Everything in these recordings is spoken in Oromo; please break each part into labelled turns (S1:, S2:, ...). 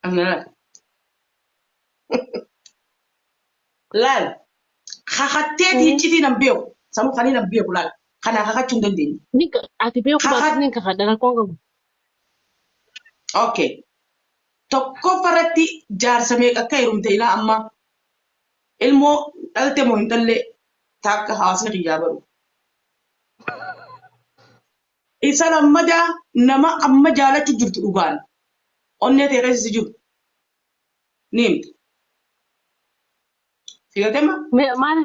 S1: أنا لا خختي هيجي نبيو سامو خلي نبيو لا خنا خختي ندين
S2: Nika ati be ko bat
S1: خخت
S2: ninka kadana ko
S1: أوكي tokko faratti jaarsa meeqa akka heerumte ilaa amma ilmoo dhalte moo hin dhalle takka hawaasni xiyyaa baru. Isa lammadaa nama amma jaalachuu jirtu dhugaan onnee ta'e keessa jiru ni himti. Filatama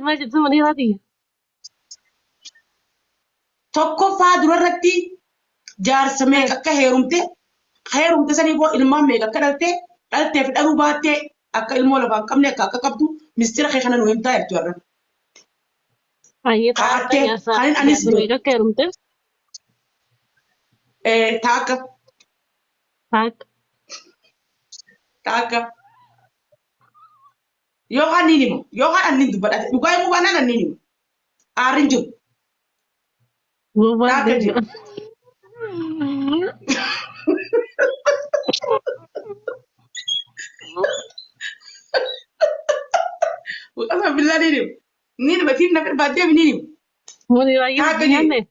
S2: ما جبت من هذه
S1: tokkoffaa durarratti jaarsa meeqa akka heerumte sanii boo ilmaan meeqa akka dhalteef dhaluu baattee akka ilmoo lafaan qabne akka qabdu mistira kee kana nu himtaa jirtu warra.
S2: أي
S1: Kaattee
S2: يا سا
S1: kan
S2: يا
S1: anis
S2: سميكا كرمت
S1: taakka
S2: هاك
S1: taakka yookaan ni himu yookaan anni dubbadha dhugaa himuu baanaan anni himu aarin jiru
S2: وبعد
S1: taakka jiru. Qasama billaa ni himu batiin na baatee ni himu
S2: هوني رايح
S1: taakka jiru.
S2: جنة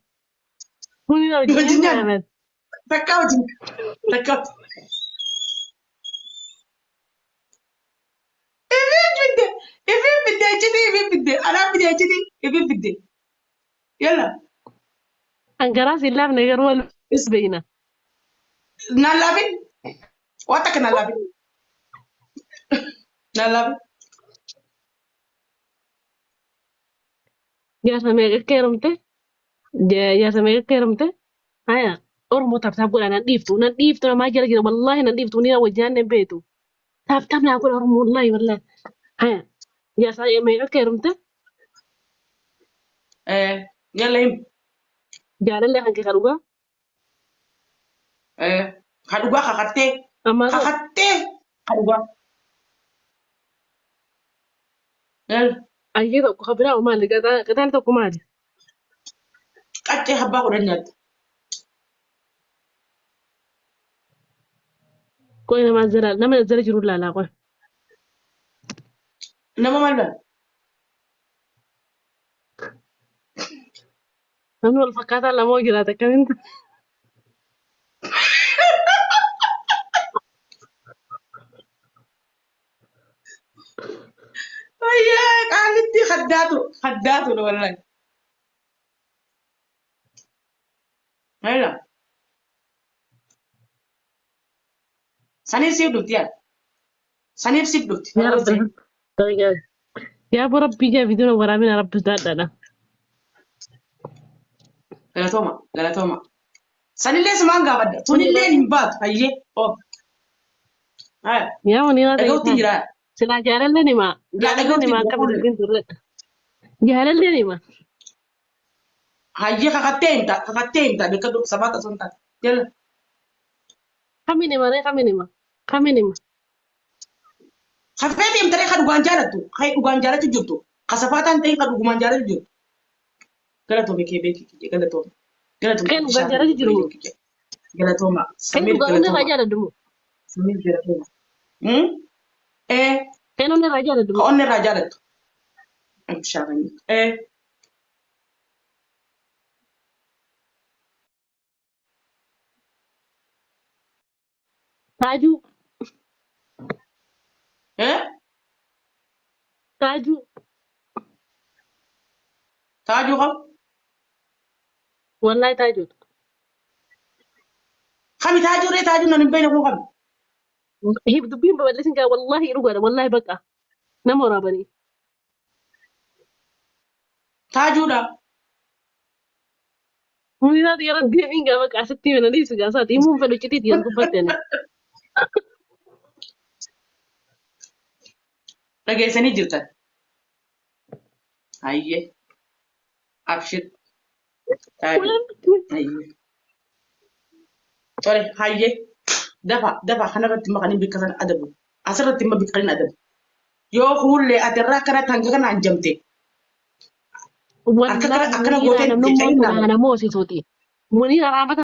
S2: هوني رايح
S1: Wajjin
S2: جنة
S1: nyaanna
S2: أنا
S1: takka wajjin takka. Ifin fidde achitti ifin fidde anaan fidde achitti ifin fidde yalla
S2: أنقراص الله من غير ولا بينا
S1: naan laafin waan takka naan laafin naan laafin.
S2: يا سميكا كرمت يا سميكا كرمت هيا أرمو تاب قول أنا نضيفتو ما جرى جرى والله نضيفتو نيرا وجهنا بيتو تاب لا أقول أرمو والله هيا يا سميكا كرمت
S1: Yalla him
S2: جعل الله عنك خروجا
S1: kadhugaa kakattee
S2: أما
S1: kadhugaa yalla
S2: أيضا خبرة وما اللي قتلت كمادي
S1: qaccee abbaa godhan nyaatte
S2: كوي ما زال نما زال جرول لا كوي
S1: nama maal bala
S2: نمو الفكاتة لا مو جراتك كمان
S1: ayyaa qaalitti haddaatu wallahi yalla saniif siif dhufti yaa saniif siif dhufti
S2: يا رب يا أبو ربي جا فيديو ورا من رب زادنا
S1: galatooma sanillee sumaan gaafadha tunillee hin baatu hayyee oo
S2: يا وني هذا
S1: dhaga'utti jira
S2: سلا جارلني ما كبر البنت جارلني ما
S1: hayyee kakattee himta beeka sabaata sun taate yalla
S2: كميني ما
S1: hafeeti himtaree ka dhugaan jaalatu jirtu ka safaataan ta'e ka dhugumaan jaalatu jirtu galatoome kee beekii galatoome
S2: كان جارلي جرو
S1: galatooma
S2: كان
S1: samir
S2: قالوا
S1: galatooma
S2: رجال دمو
S1: samir galatooma
S2: كانوا رجال
S1: ka
S2: دمو
S1: onni irraa jaalattu shaakanii
S2: تاجو
S1: taajuu kam
S2: والله تاجو
S1: kami taajuu nan hin beekne kun kami
S2: هي بدبين ببلسين قال والله رجال والله بقى نمر بني
S1: taajuudha
S2: وني هذا يا رب مين قال بقى ستي من ليس قاسات يمون فلو جديد ينقبتني
S1: dhageessanii jirtan hayyee abshir taajuu hayyee tole hayyee dafa kanarratti maqanii bikkasan adabu asirratti imma biqqaliin adabu yoo fuullee ati irraa akkanatti hanga kana hanjamte
S2: والله
S1: akkana gootee
S2: أنا نموت أنا موسي صوتي منير أنا